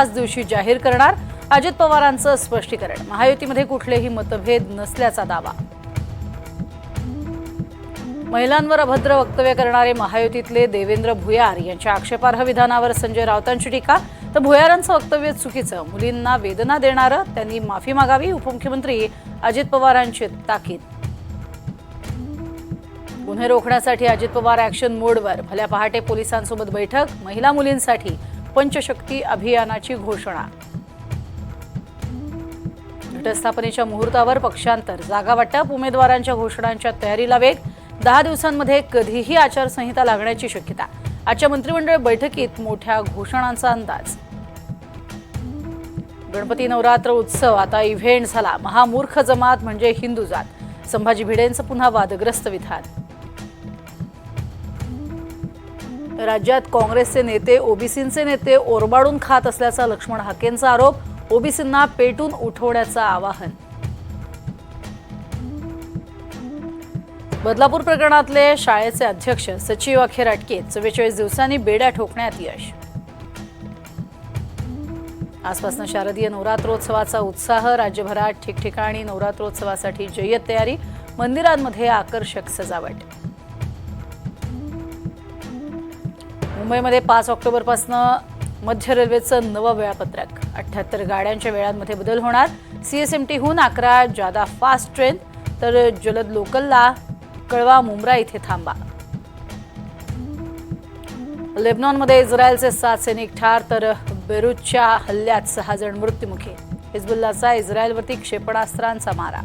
आज दिवशी जाहीर करणार अजित पवारांचं स्पष्टीकरण। महायुतीमध्ये कुठलेही मतभेद नसल्याचा दावा। महिलांवर अभद्र वक्तव्य करणारे महायुतीतले देवेंद्र भुयार यांच्या आक्षेपार्ह विधानावर संजय राऊतांची टीका। तर भुयारांचं वक्तव्य चुकीचं, मुलींना वेदना देणारं, त्यांनी माफी मागावी। उपमुख्यमंत्री अजित पवारांची ताकीद। गुन्हे रोखण्यासाठी अजित पवार ॲक्शन मोडवर। भल्या पहाटे पोलिसांसोबत बैठक। महिला मुलींसाठी पंचशक्ती अभियानाची घोषणा। घटस्थापनेच्या मुहूर्तावर पक्षांतर, जागा वाटप, उमेदवारांच्या घोषणांच्या तयारीला वेग। 10 दिवसांमध्ये कधीही आचारसंहिता लागण्याची शक्यता। आजच्या मंत्रिमंडळ बैठकीत मोठ्या घोषणांचा अंदाज। गणपती नवरात्र उत्सव आता इव्हेंट झाला। महामूर्ख जमात म्हणजे हिंदू जात। संभाजी भिडेंचं पुन्हा वादग्रस्त विधान। राज्यात काँग्रेसचे नेते ओबीसींचे नेते ओरबाडून खात असल्याचा लक्ष्मण हाकेंचा आरोप। ओबीसींना पेटून उठवण्याचं आवाहन। बदलापूर प्रकरणातले शाळेचे अध्यक्ष सचिव अखेर अटकेत। 44 दिवसांनी बेड्या ठोकण्यात यश। आजपासून शारदीय नवरात्रोत्सवाचा उत्साह। राज्यभरात ठिकठिकाणी नवरात्रोत्सवासाठी जय्यत तयारी। मंदिरांमध्ये आकर्षक सजावट। मुंबईमध्ये 5 ऑक्टोबरपासून मध्य रेल्वेचं नवं वेळापत्रक। 78 गाड्यांच्या वेळांमध्ये बदल होणार। सीएसएमटीहून 11 जादा फास्ट ट्रेन, तर जलद लोकलला कळवा मुंब्रा इथे थांबा। लेबनॉनमध्ये इस्रायलचे 7 सैनिक ठार, तर बेरूतच्या हल्ल्यात 6 जण मृत्युमुखी। हिजबुल्लाचा इस्रायलवरती क्षेपणास्त्रांचा मारा।